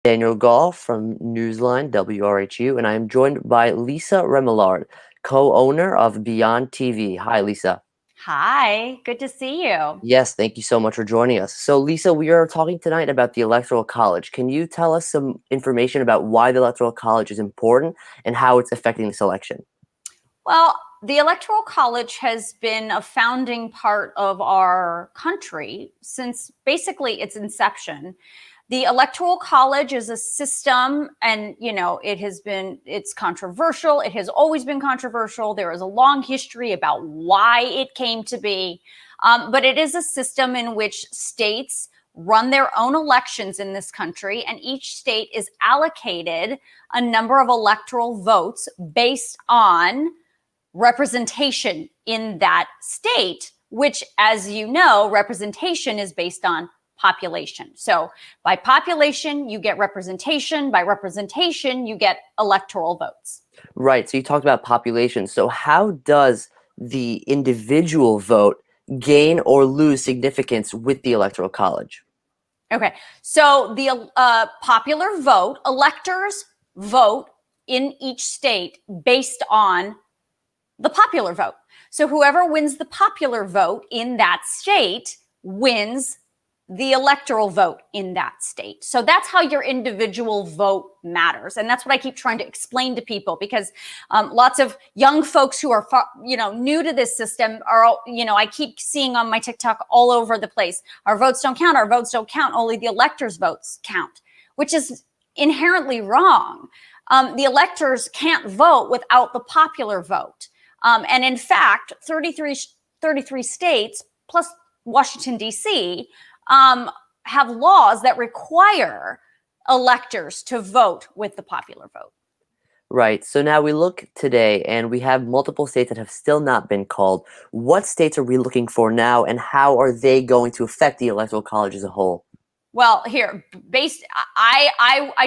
Daniel Gall from Newsline WRHU, and I am joined by Lisa Remillard, co-owner of Beyond TV. Hi, Lisa. Hi, good to see you. Yes, thank you so much for joining us. So, Lisa, we are talking tonight about the Electoral College. Can you tell us some information about why the Electoral College is important and how it's affecting this election? Well, the Electoral College has been a founding part of our country since basically its inception. The Electoral College is a system, and it's controversial. It has always been controversial. There is a long history about why it came to be, but it is a system in which states run their own elections in this country, and each state is allocated a number of electoral votes based on representation in that state, which, as you know, representation is based on population. So by population, you get representation. By representation, you get electoral votes. Right. So you talked about population. So how does the individual vote gain or lose significance with the Electoral College? Okay. So the popular vote, electors vote in each state based on the popular vote. So whoever wins the popular vote in that state wins the electoral vote in that state. So that's how your individual vote matters. And that's what I keep trying to explain to people, because lots of young folks who are, new to this system are, I keep seeing on my TikTok all over the place, our votes don't count, our votes don't count, only the electors' votes count, which is inherently wrong. The electors can't vote without the popular vote. And in fact, 33 states plus Washington, D.C., have laws that require electors to vote with the popular vote. Right. So now we look today and we have multiple states that have still not been called. What states are we looking for now, and how are they going to affect the Electoral College as a whole? Well, I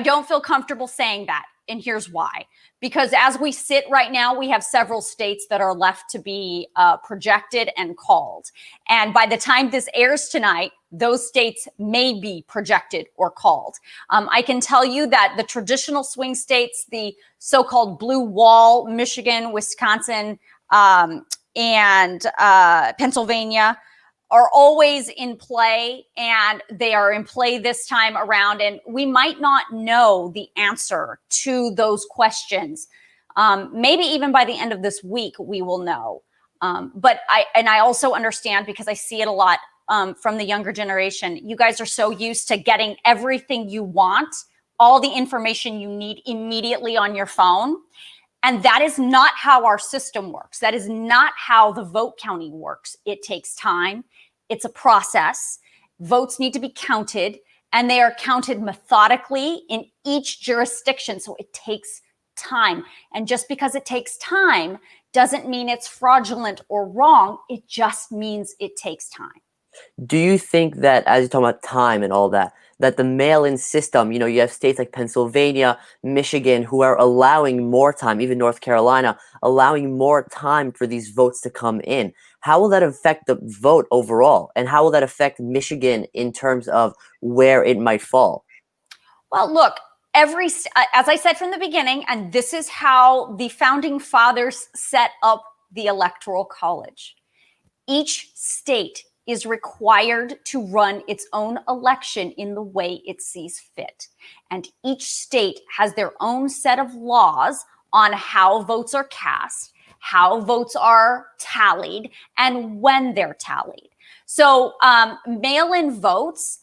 don't feel comfortable saying that. And here's why. Because as we sit right now, we have several states that are left to be projected and called. And by the time this airs tonight, those states may be projected or called. I can tell you that the traditional swing states, the so-called blue wall, Michigan, Wisconsin, and Pennsylvania, are always in play, and they are in play this time around. And we might not know the answer to those questions. Maybe even by the end of this week, we will know. But I also understand, because I see it a lot from the younger generation, you guys are so used to getting everything you want, all the information you need immediately on your phone. And that is not how our system works. That is not how the vote counting works. It takes time. It's a process. Votes need to be counted, and they are counted methodically in each jurisdiction. So it takes time. And just because it takes time doesn't mean it's fraudulent or wrong. It just means it takes time. Do you think that, as you talk about time and all that, that the mail-in system, you have states like Pennsylvania, Michigan, who are allowing more time, even North Carolina, allowing more time for these votes to come in. How will that affect the vote overall? And how will that affect Michigan in terms of where it might fall? Well, look, as I said from the beginning, and this is how the founding fathers set up the Electoral College. Each state is required to run its own election in the way it sees fit. And each state has their own set of laws on how votes are cast, how votes are tallied, and when they're tallied. So mail-in votes,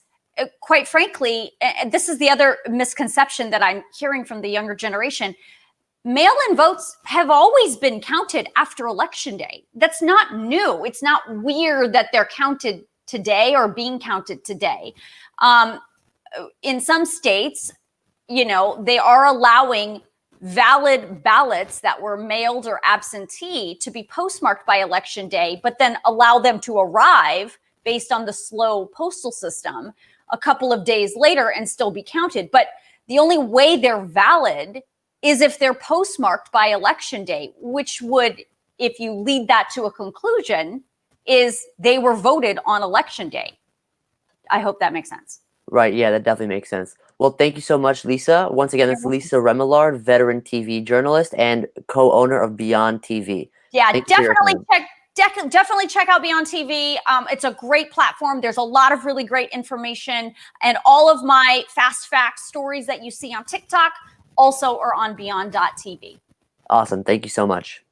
quite frankly, this is the other misconception that I'm hearing from the younger generation. Mail-in votes have always been counted after Election Day. That's not new. It's not weird that they're counted today or being counted today. In some states, they are allowing valid ballots that were mailed or absentee to be postmarked by Election Day, but then allow them to arrive based on the slow postal system a couple of days later and still be counted. But the only way they're valid is if they're postmarked by Election Day, which would, if you lead that to a conclusion, is they were voted on Election Day. I hope that makes sense. Right, yeah, that definitely makes sense. Well, thank you so much, Lisa. Once again, You're it's welcome. Lisa Remillard, veteran TV journalist and co-owner of Beyond TV. Yeah, Thank you for your time. definitely check out Beyond TV. It's a great platform. There's a lot of really great information, and all of my fast facts stories that you see on TikTok also are on beyond.tv. Awesome. Thank you so much.